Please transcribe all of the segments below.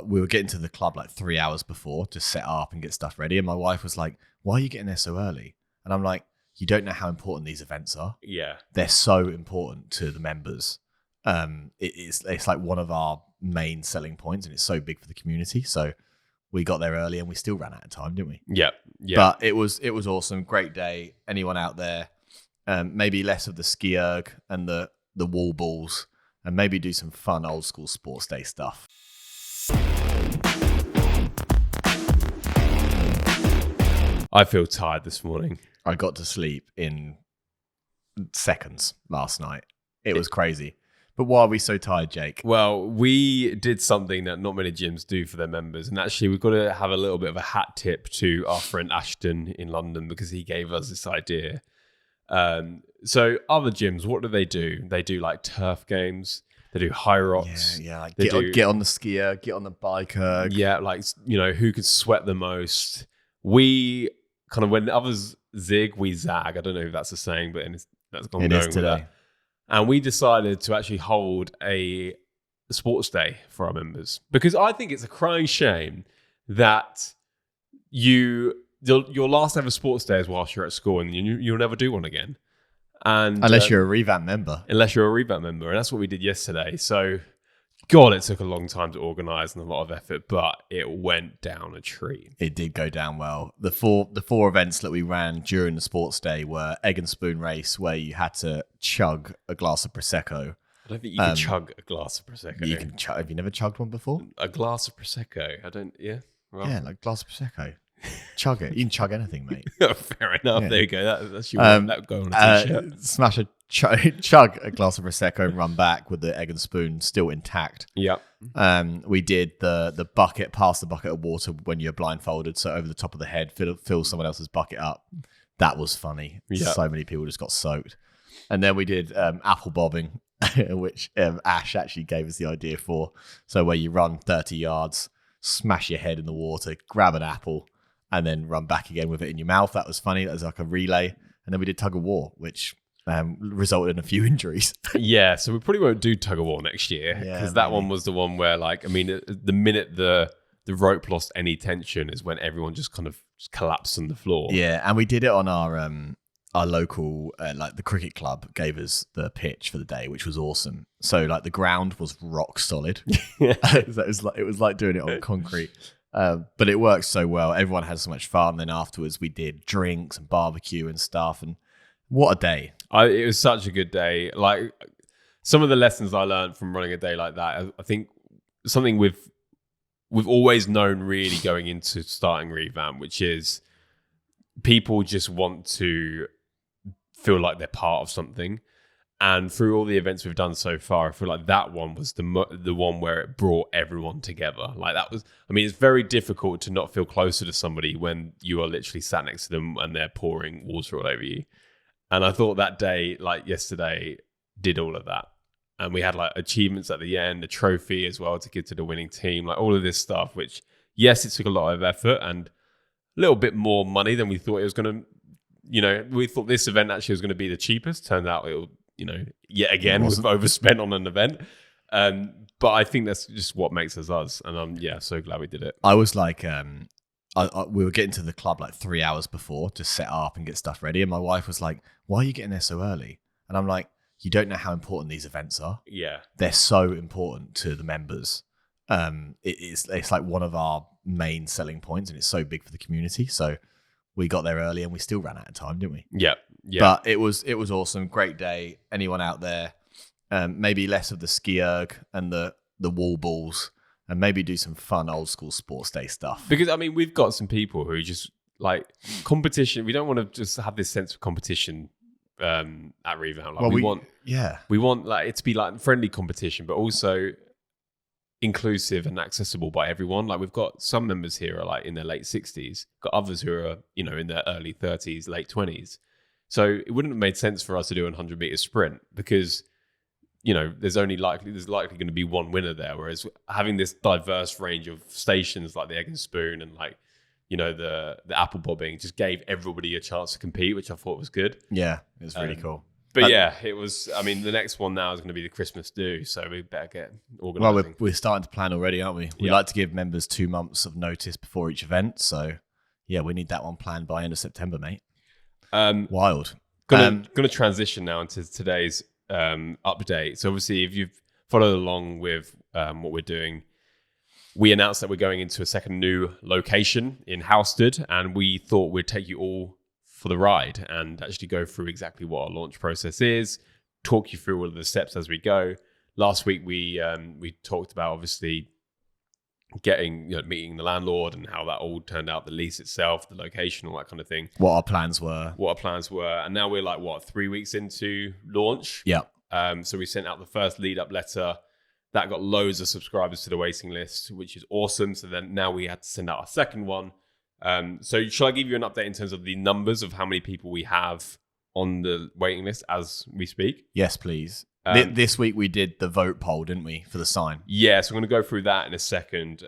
we were getting to the club like 3 hours before to set up and get stuff ready. And my wife was like, why are you getting there so early? And I'm like, you don't know how important these events are. Yeah. They're so important to the members. It's like one of our main selling points, and it's so big for the community. So we got there early and we still ran out of time, didn't we? Yeah. Yeah. But it was awesome. Great day. Anyone out there, maybe less of the ski erg and the wall balls, and maybe do some fun old school sports day stuff. I feel tired this morning. I got to sleep in seconds last night. It was crazy. But why are we so tired, Jake? Well, we did something that not many gyms do for their members. And actually, we've got to have a little bit of a hat tip to our friend Ashton in London, because he gave us this idea. So other gyms, what do? They do like turf games. They do high rocks. Yeah, like get on the skier, get on the biker. Yeah, like, who can sweat the most. We kind of, when others zig, we zag. I don't know if that's a saying, but that's gone going with that. And we decided to actually hold a sports day for our members, because I think it's a crying shame that your last ever sports day is whilst you're at school, and you'll never do one again. And unless you're a revamp member. And that's what we did yesterday. So, God, it took a long time to organise and a lot of effort, but it went down a treat. It did go down well. The four events that we ran during the sports day were egg and spoon race, where you had to chug a glass of Prosecco. I don't think you can chug a glass of Prosecco. You can chug. Have you never chugged one before? A glass of Prosecco. I don't. Yeah. Well. Yeah, like a glass of Prosecco. Chug it. You can chug anything, mate. Fair enough. Yeah. There you go. That's your that would go on a t-shirt. Smash a chug a glass of Prosecco and run back with the egg and spoon still intact. Yep. We did the bucket, pass the bucket of water when you're blindfolded, so over the top of the head, fill someone else's bucket up. That was funny. Yep. So many people just got soaked. And then we did apple bobbing, which Ash actually gave us the idea for. So where you run 30 yards, smash your head in the water, grab an apple, and then run back again with it in your mouth. That was funny. That was like a relay. And then we did tug of war, which resulted in a few injuries. Yeah, so we probably won't do tug of war next year, because that one was the one where, like, I mean, the minute the rope lost any tension is when everyone just kind of collapsed on the floor. Yeah, and we did it on our local, like the cricket club gave us the pitch for the day, which was awesome. So like the ground was rock solid. It was like doing it on concrete. But it worked so well. Everyone had so much fun. Then afterwards we did drinks and barbecue and stuff. And what a day. It was such a good day. Like, some of the lessons I learned from running a day like that, I think something we've always known really going into starting Revamp, which is people just want to feel like they're part of something. And through all the events we've done so far, I feel like that one was the one where it brought everyone together. Like, that was, I mean, it's very difficult to not feel closer to somebody when you are literally sat next to them and they're pouring water all over you. And I thought that day, like yesterday, did all of that. And we had like achievements at the end, a trophy as well to give to the winning team, like all of this stuff, which, yes, it took a lot of effort and a little bit more money than we thought it was going to, we thought this event actually was going to be the cheapest. Turned out it'll, yet again, we've overspent on an event. But I think that's just what makes us. And I'm, so glad we did it. I was like, we were getting to the club like 3 hours before to set up and get stuff ready. And my wife was like, why are you getting there so early? And I'm like, you don't know how important these events are. Yeah. They're so important to the members. It's like one of our main selling points, and it's so big for the community. So we got there early and we still ran out of time, didn't we? Yeah. But it was awesome. Great day. Anyone out there, maybe less of the ski erg and the wall balls, and maybe do some fun old school sports day stuff. Because, I mean, we've got some people who just like competition. We don't want to just have this sense of competition at Revamp. Like, we want like it to be like friendly competition, but also inclusive and accessible by everyone. Like, we've got some members here are like in their late 60s, got others who are, in their early 30s, late 20s. So it wouldn't have made sense for us to do a 100-meter sprint, because there's likely going to be one winner there. Whereas having this diverse range of stations like the egg and spoon and like, the apple bobbing just gave everybody a chance to compete, which I thought was good. Yeah, it was really cool. But yeah, it was. I mean, the next one now is going to be the Christmas do, so we better get organising. Well, we're starting to plan already, aren't we? We like to give members 2 months of notice before each event, so yeah, we need that one planned by end of September, mate. Wild. Gonna transition now into today's update. So obviously, if you've followed along with what we're doing, we announced that we're going into a second new location in Housestead, and we thought we'd take you all for the ride and actually go through exactly what our launch process is, talk you through all of the steps as we go. Last week we talked about obviously meeting the landlord and how that all turned out, the lease itself, the location, all that kind of thing. What our plans were. And now we're like 3 weeks into launch. Yeah. So we sent out the first lead up letter. That got loads of subscribers to the waiting list, which is awesome. So then now we had to send out our second one. So shall I give you an update in terms of the numbers of how many people we have on the waiting list as we speak? Yes, please. This week we did the vote poll, didn't we, for the sign? Yeah, so I'm going to go through that in a second.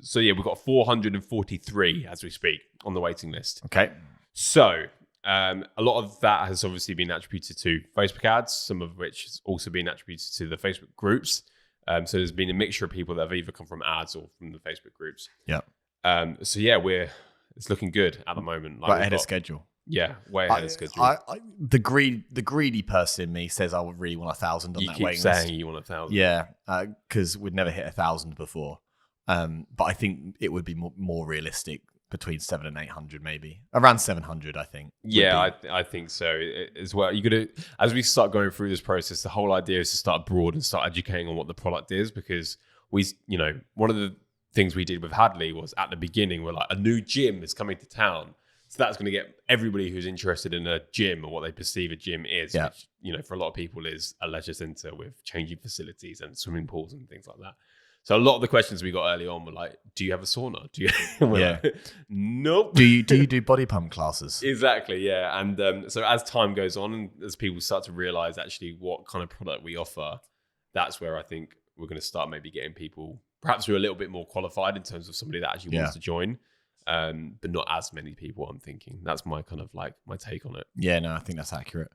So yeah, we've got 443 as we speak on the waiting list. Okay. So a lot of that has obviously been attributed to Facebook ads, some of which has also been attributed to the Facebook groups. So there's been a mixture of people that have either come from ads or from the Facebook groups. Yeah. So yeah, it's looking good at the moment. Like ahead of schedule. Yeah, way ahead of schedule. The greedy person in me says I would really want 1,000 on that waiting list. You keep saying you want 1,000. Yeah, because we'd never hit 1,000 before. But I think it would be more realistic between 700 and 800, maybe around 700. I think. Yeah, I think so as well. You got to, as we start going through this process, the whole idea is to start broad and start educating on what the product is, because one of the things we did with Hadley was at the beginning, we're like, a new gym is coming to town. So that's going to get everybody who's interested in a gym or what they perceive a gym is, which, for a lot of people is a leisure centre with changing facilities and swimming pools and things like that. So a lot of the questions we got early on were like, do you have a sauna? Do you? Like, nope. Do you do body pump classes? Exactly, yeah. And so as time goes on and as people start to realise actually what kind of product we offer, that's where I think we're going to start maybe getting people perhaps who are a little bit more qualified in terms of somebody that actually wants to join. But not as many people, I'm thinking. That's my kind of like my take on it. Yeah, no, I think that's accurate.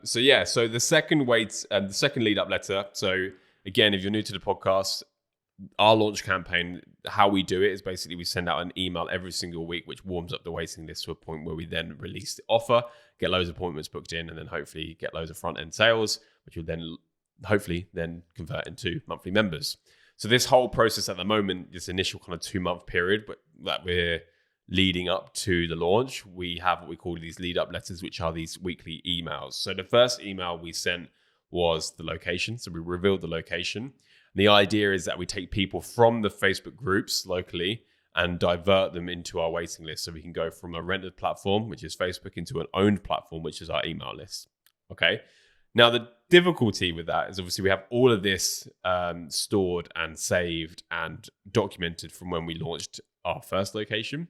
So the second lead up letter. So again, if you're new to the podcast, our launch campaign, how we do it is basically we send out an email every single week, which warms up the waiting list to a point where we then release the offer, get loads of appointments booked in, and then hopefully get loads of front end sales, which will then hopefully then convert into monthly members. So this whole process at the moment, this initial kind of 2-month period, but that we're leading up to the launch, we have what we call these lead up letters, which are these weekly emails. So the first email we sent was the location. So we revealed the location. And the idea is that we take people from the Facebook groups locally and divert them into our waiting list. So we can go from a rented platform, which is Facebook, into an owned platform, which is our email list. Okay. Now, the difficulty with that is obviously we have all of this stored and saved and documented from when we launched our first location.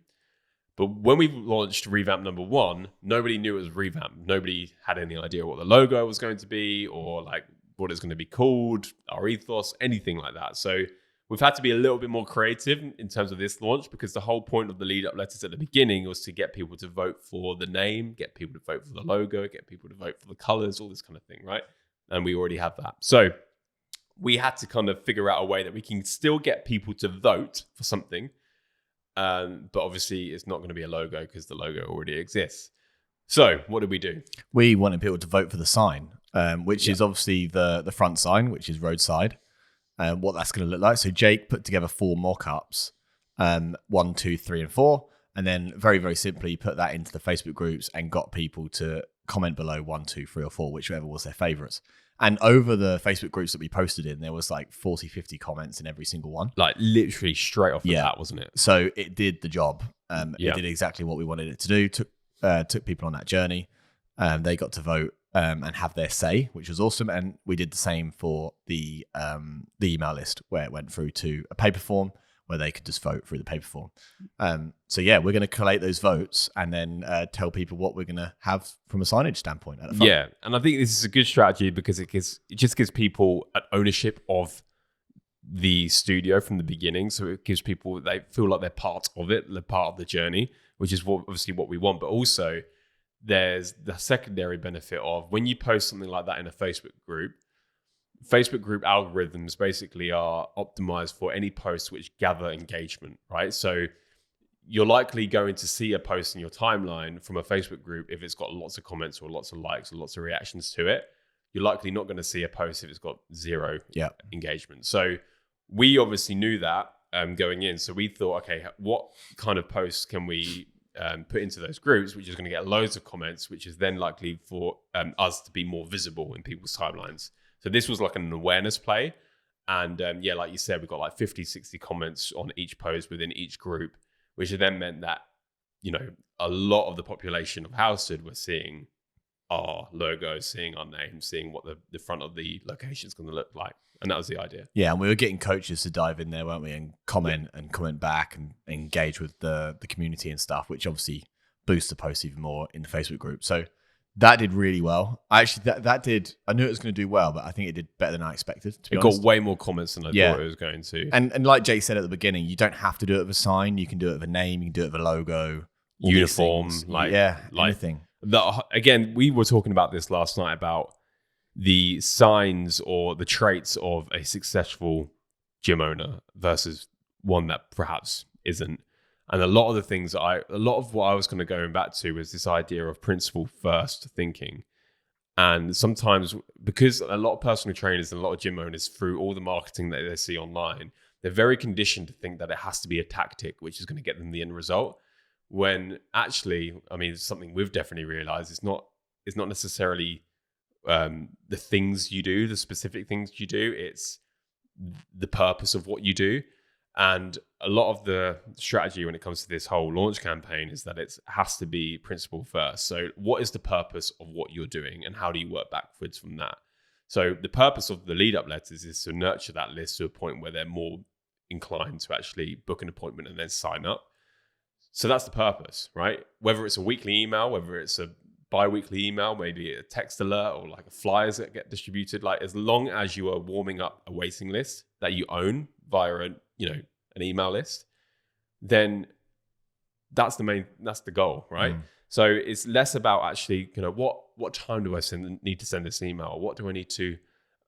But when we launched Revamp number 1, nobody knew it was Revamp. Nobody had any idea what the logo was going to be or like what it's going to be called, our ethos, anything like that. So we've had to be a little bit more creative in terms of this launch, because the whole point of the lead up letters at the beginning was to get people to vote for the name, get people to vote for the logo, get people to vote for the colors, all this kind of thing, right? And we already have that. So we had to kind of figure out a way that we can still get people to vote for something. But obviously it's not going to be a logo because the logo already exists. So what did we do? We wanted people to vote for the sign, which is obviously the front sign, which is roadside. What that's going to look like. So Jake put together 4 mock-ups, 1, 2, 3, and 4, and then very, very simply put that into the Facebook groups and got people to comment below 1, 2, 3, or 4, whichever was their favorites. And over the Facebook groups that we posted in, there was like 40, 50 comments in every single one. Like literally straight off the bat, wasn't it? So it did the job. It did exactly what we wanted it to do. Took people on that journey. They got to vote and have their say, which was awesome. And we did the same for the email list, where it went through to a paper form where they could just vote through the paper form. So yeah, we're going to collate those votes and then tell people what we're going to have from a signage standpoint at the front. Yeah, and I think this is a good strategy because it just gives people an ownership of the studio from the beginning. So it gives people, they feel like they're part of it, they're part of the journey, which is obviously what we want. But also there's the secondary benefit of when you post something like that in a Facebook group algorithms basically are optimized for any posts which gather engagement, right? So you're likely going to see a post in your timeline from a Facebook group if it's got lots of comments or lots of likes or lots of reactions to it. You're likely not going to see a post if it's got zero engagement. So we obviously knew that going in. So we thought, okay, what kind of posts can we put into those groups, which is going to get loads of comments, which is then likely for us to be more visible in people's timelines. So this was like an awareness play. And like you said, we got like 50, 60 comments on each post within each group, which then meant that, a lot of the population of Housewood were seeing our logo, seeing our name, seeing what the front of the location is going to look like. And that was the idea. Yeah, and we were getting coaches to dive in there, weren't we? And comment back and engage with the community and stuff, which obviously boosts the post even more in the Facebook group. So that did really well. Actually, that did. I knew it was going to do well, but I think it did better than I expected. To be honest, got way more comments than I thought it was going to. And like Jay said at the beginning, you don't have to do it with a sign. You can do it with a name. You can do it with a logo, uniform, anything. Again, we were talking about this last night about the signs or the traits of a successful gym owner versus one that perhaps isn't. And a lot of what I was kind of going back to was this idea of principle first thinking. And sometimes, because a lot of personal trainers and a lot of gym owners, through all the marketing that they see online, they're very conditioned to think that it has to be a tactic, which is going to get them the end result. When actually, I mean, it's something we've definitely realized. It's not necessarily the things you do, the specific things you do. It's the purpose of what you do. And a lot of the strategy when it comes to this whole launch campaign is that it has to be principle first. So what is the purpose of what you're doing and how do you work backwards from that? So the purpose of the lead up letters is to nurture that list to a point where they're more inclined to actually book an appointment and then sign up. So that's the purpose, right? Whether it's a weekly email, whether it's a bi-weekly email, maybe a text alert or like a flyers that get distributed, like as long as you are warming up a waiting list that you own via an email list, then that's the goal, right? So it's less about actually, what time do I need to send this email? What do I need to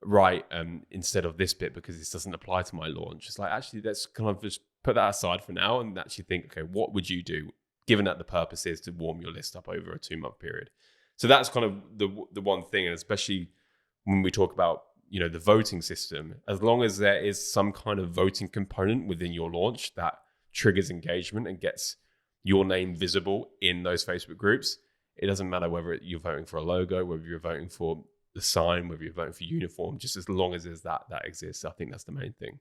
write instead of this bit because this doesn't apply to my launch? It's like, actually, let's kind of just put that aside for now and actually think, okay, what would you do given that the purpose is to warm your list up over a 2-month period? So that's kind of the one thing, and especially when we talk about the voting system, as long as there is some kind of voting component within your launch that triggers engagement and gets your name visible in those Facebook groups, it doesn't matter whether you're voting for a logo, whether you're voting for the sign, whether you're voting for uniform, just as long as there's that exists. I think that's the main thing.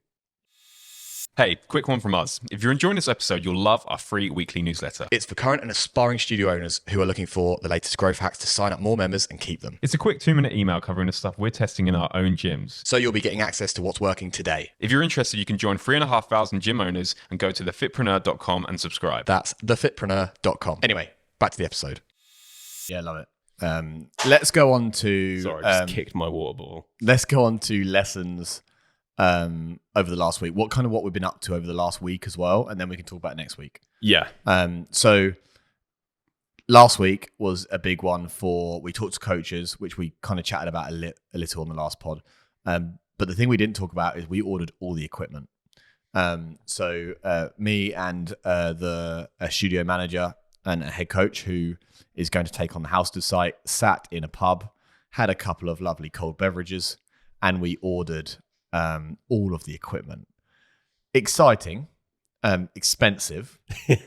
Hey, quick one from us. If you're enjoying this episode, you'll love our free weekly newsletter. It's for current and aspiring studio owners who are looking for the latest growth hacks to sign up more members and keep them. It's a quick 2-minute email covering the stuff we're testing in our own gyms. So you'll be getting access to what's working today. If you're interested, you can join 3,500 gym owners and go to thefitpreneur.com and subscribe. That's thefitpreneur.com. Anyway, back to the episode. Yeah, love it. Let's go on to... Sorry, I just kicked my water bottle. Let's go on to lessons over the last week. What we've been up to over the last week as well, and then we can talk about next week. Yeah. So last week was a big one we talked to coaches, which we kind of chatted about a little on the last pod. But the thing we didn't talk about is we ordered all the equipment. So me and the studio manager and a head coach who is going to take on the Housewood site sat in a pub, had a couple of lovely cold beverages, and we ordered all of the equipment. Exciting, expensive,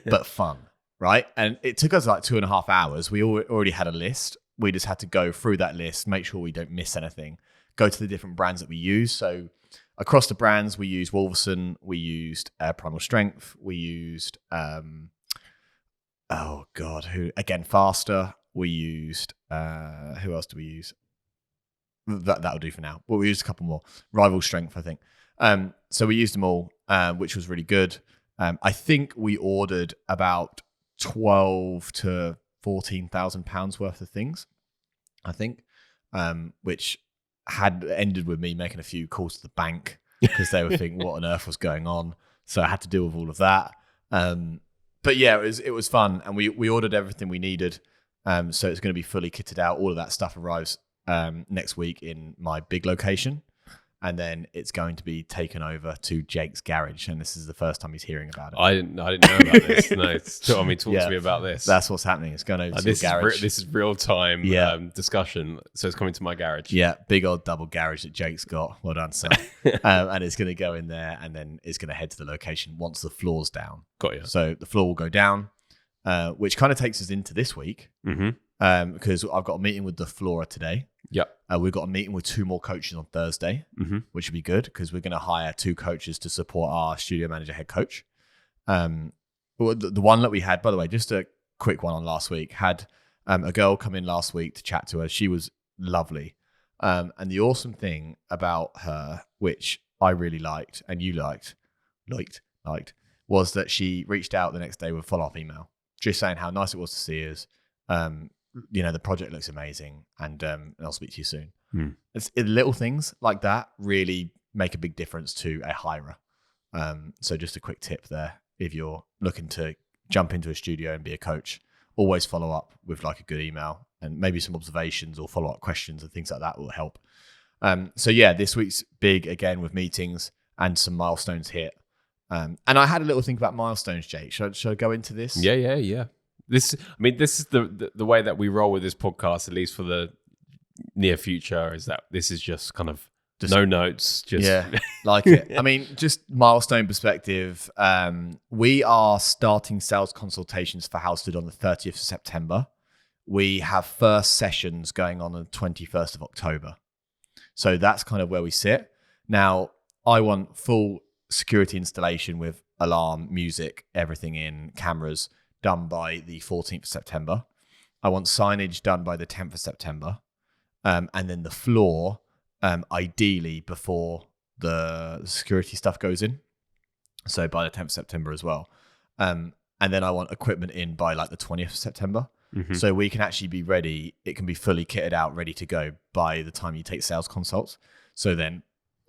but fun, right? And it took us like 2.5 hours. We already had a list. We just had to go through that list, make sure we don't miss anything, go to the different brands that we use. So across the brands, we used Wolverson, we used Primal Strength, we used, Faster. We used, who else do we use? That'll do for now. But we used a couple more. Rival Strength, I think. So we used them all, which was really good. I think we ordered about 12 to 14,000 pounds worth of things, I think, which had ended with me making a few calls to the bank because they were thinking what on earth was going on. So I had to deal with all of that. But yeah, it was fun, and we ordered everything we needed. So it's going to be fully kitted out. All of that stuff arrives next week in my big location. And then it's going to be taken over to Jake's garage, and this is the first time he's hearing about it. I didn't know about this. No, talk to me about this. That's what's happening. It's going over to the garage. This is real time discussion. So it's coming to my garage. Yeah, big old double garage that Jake's got. Well done, son. And it's going to go in there, and then it's going to head to the location once the floor's down. Got you. So the floor will go down, which kind of takes us into this week, because I've got a meeting with the floorer today. Yep. We've got a meeting with 2 more coaches on Thursday, which would be good because we're going to hire 2 coaches to support our studio manager head coach. The one that we had, by the way, just a quick one on last week, had a girl come in last week to chat to her. She was lovely. And the awesome thing about her, which I really liked and you liked, was that she reached out the next day with a follow-up email, just saying how nice it was to see us. The project looks amazing, and I'll speak to you soon. It's little things like that really make a big difference to a hirer. So just a quick tip there. If you're looking to jump into a studio and be a coach, always follow up with like a good email and maybe some observations or follow-up questions and things like that will help. This week's big again with meetings and some milestones hit. And I had a little think about milestones, Jake. Should I go into this? Yeah. This is the way that we roll with this podcast, at least for the near future, is that this is just kind of no notes. Like it. I mean, just milestone perspective. We are starting sales consultations for Halstead on the 30th of September. We have first sessions going on the 21st of October. So that's kind of where we sit. Now, I want full security installation with alarm, music, everything in, cameras, done by the 14th of September. I want signage done by the 10th of September. And then the floor, ideally before the security stuff goes in. So by the 10th of September as well. And then I want equipment in by like the 20th of September. So we can actually be ready. It can be fully kitted out, ready to go by the time you take sales consults. So then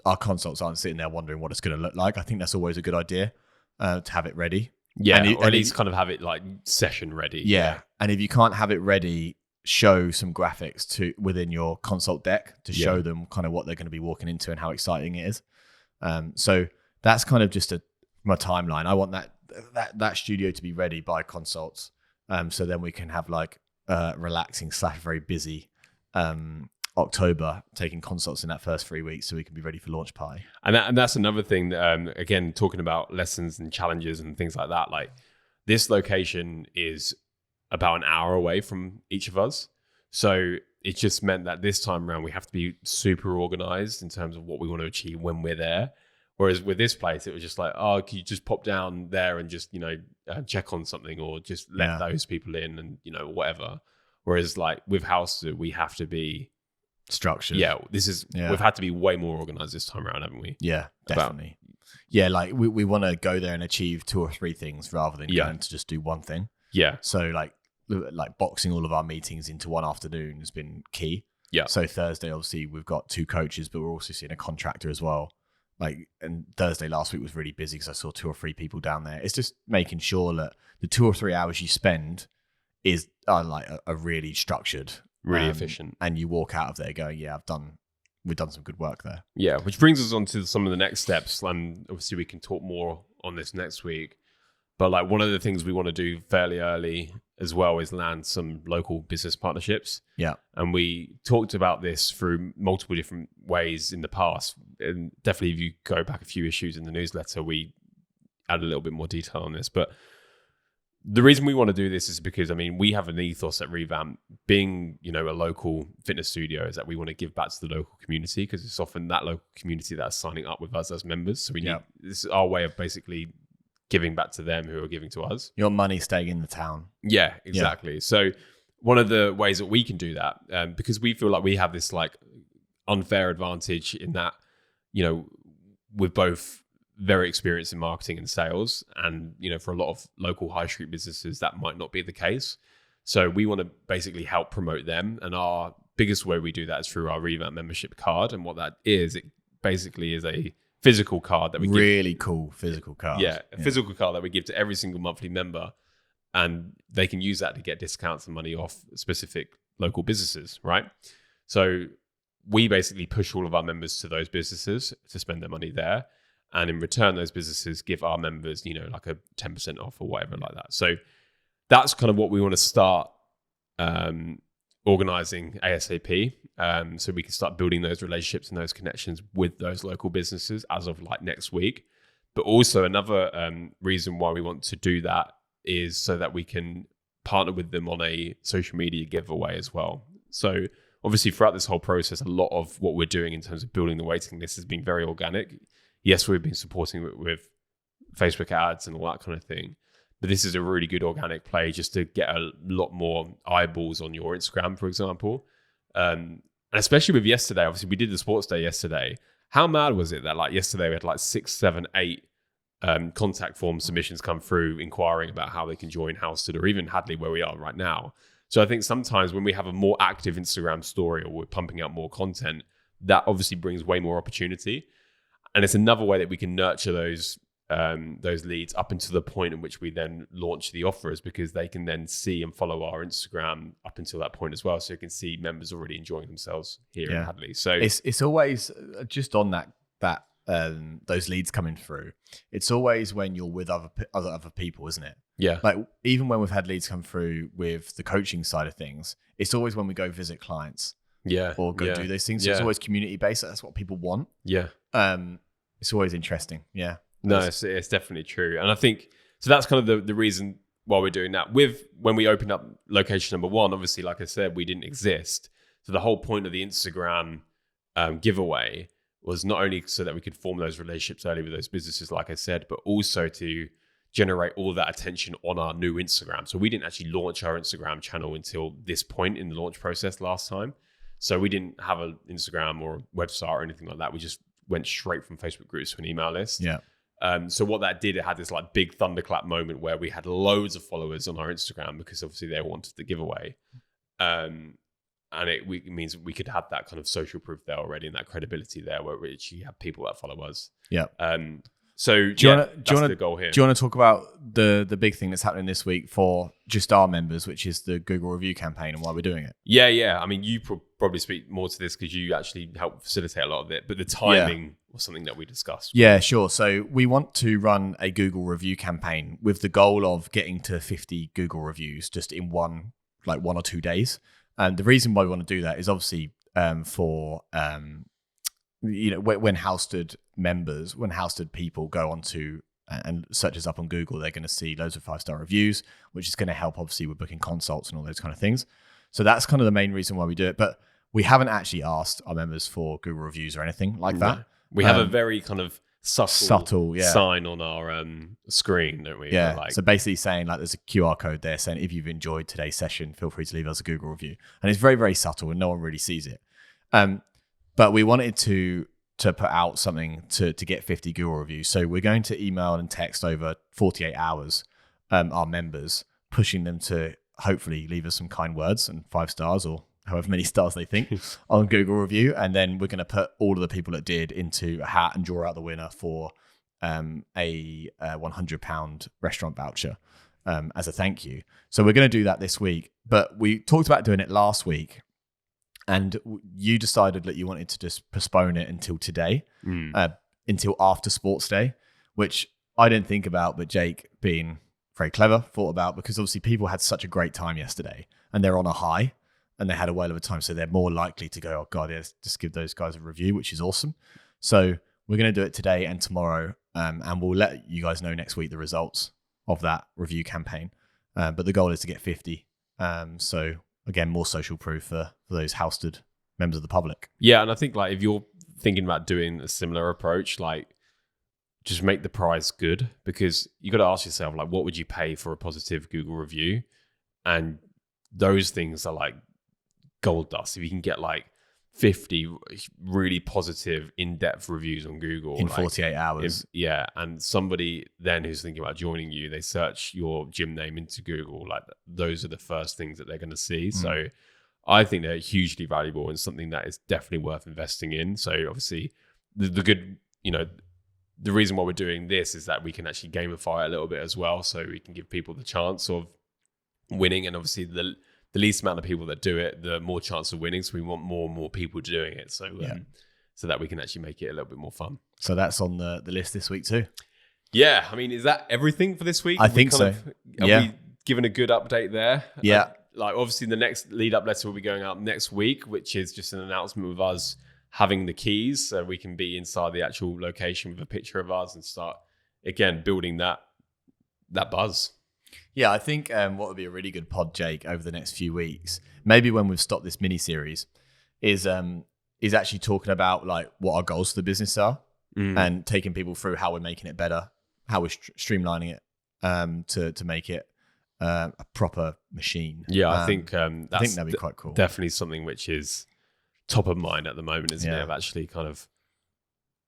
our consults aren't sitting there wondering what it's going to look like. I think that's always a good idea to have it ready. Yeah, or at least kind of have it like session ready. Yeah. And if you can't have it ready, show some graphics within your consult deck to show them kind of what they're going to be walking into and how exciting it is. So that's kind of just my timeline. I want that studio to be ready by consults. So then we can have like relaxing / very busy October, taking consults in that first 3 weeks so we can be ready for launch party. And that's another thing, again, talking about lessons and challenges and things like that. Like this location is about an hour away from each of us. So it just meant that this time around, we have to be super organized in terms of what we want to achieve when we're there. Whereas with this place, it was just like, oh, can you just pop down there and just, check on something or just let those people in and, whatever. Whereas like with Halstead, we have to be structured. Yeah, we've had to be way more organized this time around, haven't we? Yeah, definitely. Like we want to go there and achieve 2 or 3 things rather than going to just do one thing. Yeah. So like boxing all of our meetings into one afternoon has been key. Yeah. So Thursday, obviously, we've got 2 coaches, but we're also seeing a contractor as well. And Thursday last week was really busy because I saw 2 or 3 people down there. It's just making sure that the 2 or 3 hours you spend is a really structured, really efficient, and you walk out of there going, we've done some good work there. Yeah, which brings us on to some of the next steps, and obviously we can talk more on this next week. But like one of the things we want to do fairly early as well is land some local business partnerships. Yeah. And we talked about this through multiple different ways in the past. And definitely if you go back a few issues in the newsletter, we add a little bit more detail on this. But the reason we want to do this is because, we have an ethos at Revamp, being, a local fitness studio, is that we want to give back to the local community because it's often that local community that's signing up with us as members. So this is our way of basically giving back to them who are giving to us. Your money staying in the town. Yeah, exactly. Yeah. So one of the ways that we can do that, because we feel like we have this like unfair advantage in that, we're both very experienced in marketing and sales. And, for a lot of local high street businesses, that might not be the case. So we want to basically help promote them. And our biggest way we do that is through our Revamp membership card. And what that is, it basically is a physical card that we really cool physical card. Yeah, a physical card that we give to every single monthly member. and they can use that to get discounts and money off specific local businesses, right? So we basically push all of our members to those businesses to spend their money there. And in return, those businesses give our members, like a 10% off or whatever like that. So that's kind of what we want to start organizing ASAP. So we can start building those relationships and those connections with those local businesses as of like next week. But also another reason why we want to do that is so that we can partner with them on a social media giveaway as well. So obviously throughout this whole process, a lot of what we're doing in terms of building the waiting list has been very organic. Yes, we've been supporting it with Facebook ads and all that kind of thing. But this is a really good organic play just to get a lot more eyeballs on your Instagram, for example. And especially with yesterday, obviously we did the sports day yesterday. How mad was it that like yesterday we had like 6, 7, 8 contact form submissions come through inquiring about how they can join Houston or even Hadley where we are right now. So I think sometimes when we have a more active Instagram story or we're pumping out more content, that obviously brings way more opportunity. And it's another way that we can nurture those leads up until the point in which we then launch the offers, because they can then see and follow our Instagram up until that point as well. So you can see members already enjoying themselves here in Hadley. So it's always just on that those leads coming through. It's always when you're with other people, isn't it? Yeah. Like even when we've had leads come through with the coaching side of things, it's always when we go visit clients. Yeah. Or go do those things. So it's always community based. That's what people want. Yeah. It's always interesting. Yeah. No, it's definitely true. And I think, so that's kind of the reason why we're doing that. When we opened up location number 1, obviously, like I said, we didn't exist. So the whole point of the Instagram giveaway was not only so that we could form those relationships early with those businesses, like I said, but also to generate all that attention on our new Instagram. So we didn't actually launch our Instagram channel until this point in the launch process last time. So we didn't have an Instagram or a website or anything like that. We just went straight from Facebook groups to an email list. Yeah. So what that did, it had this like big thunderclap moment where we had loads of followers on our Instagram because obviously they wanted the giveaway. And it means we could have that kind of social proof there already and that credibility there where we actually have people that follow us. Yeah. So that's the goal here. Do you want to talk about the big thing that's happening this week for just our members, which is the Google review campaign and why we're doing it? Yeah. I mean, you probably speak more to this because you actually help facilitate a lot of it, but the timing was something that we discussed. Yeah, sure. So we want to run a Google review campaign with the goal of getting to 50 Google reviews just in one or 2 days. And the reason why we want to do that is obviously for when Housted members, when Housted people go onto and search us up on Google, they're going to see loads of 5-star reviews, which is going to help obviously with booking consults and all those kind of things. So that's kind of the main reason why we do it. But we haven't actually asked our members for Google reviews or anything like that. We have a very kind of subtle sign on our screen, don't we? Yeah. So basically saying like there's a QR code there saying if you've enjoyed today's session, feel free to leave us a Google review. And it's very, very subtle and no one really sees it. But we wanted to put out something to get 50 Google reviews. So we're going to email and text over 48 hours our members, pushing them to hopefully leave us some kind words and 5 stars or however many stars they think on Google review. And then we're going to put all of the people that did into a hat and draw out the winner for a £100 restaurant voucher as a thank you. So we're going to do that this week. But we talked about doing it last week. And you decided that you wanted to just postpone it until today, until after sports day, which I didn't think about, but Jake, being very clever, thought about, because obviously people had such a great time yesterday and they're on a high and they had a whale of a time. So they're more likely to go, oh God, yeah, just give those guys a review, which is awesome. So we're going to do it today and tomorrow. And we'll let you guys know next week the results of that review campaign. But the goal is to get 50. So again, more social proof for those Housted members of the public. Yeah, and I think like if you're thinking about doing a similar approach, like just make the price good, because you got to ask yourself, like, what would you pay for a positive Google review? And those things are like gold dust. If you can get like 50 really positive, in-depth reviews on Google in 48 hours. And somebody then who's thinking about joining you, they search your gym name into Google, like those are the first things that they're going to see. So I think they're hugely valuable and something that is definitely worth investing in. So obviously the good, the reason why we're doing this is that we can actually gamify it a little bit as well. So we can give people the chance of winning, and obviously the least amount of people that do it, the more chance of winning. So we want more and more people doing it, so that we can actually make it a little bit more fun. So that's on the list this week too. Yeah, I mean, is that everything for this week? I think so. Have we given a good update there? Yeah. Like obviously the next lead up letter will be going out next week, which is just an announcement of us having the keys, so we can be inside the actual location with a picture of us and start again building that buzz. Yeah, I think what would be a really good pod, Jake, over the next few weeks, maybe when we've stopped this mini series, is actually talking about like what our goals for the business are and taking people through how we're making it better, how we're streamlining it to make it a proper machine. Yeah, I think that'd be quite cool. Definitely something which is top of mind at the moment, isn't it? Of actually kind of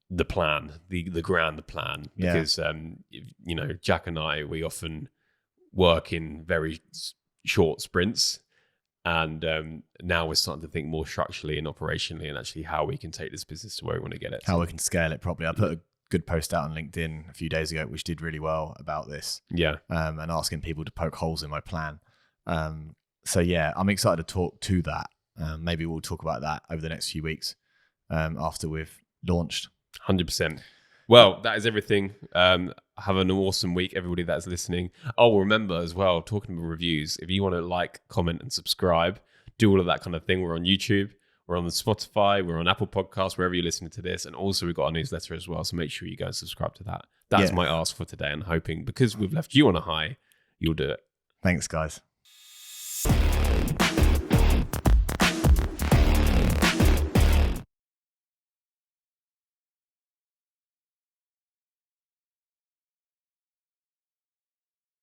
the plan, the grand plan, because Jack and I, we often work in very short sprints, and now we're starting to think more structurally and operationally, and actually how we can take this business to where we want to get it. How we can scale it properly. I put a good post out on LinkedIn a few days ago, which did really well about this. Yeah. And asking people to poke holes in my plan. So yeah, I'm excited to talk to that. Maybe we'll talk about that over the next few weeks after we've launched. 100%. Well, that is everything. Have an awesome week, everybody that's listening. Oh, remember as well, talking about reviews, if you want to like, comment, and subscribe, do all of that kind of thing. We're on YouTube, we're on the Spotify, we're on Apple Podcasts, wherever you're listening to this. And also we've got our newsletter as well. So make sure you go and subscribe to that. That's my ask for today, and hoping because we've left you on a high, you'll do it. Thanks, guys.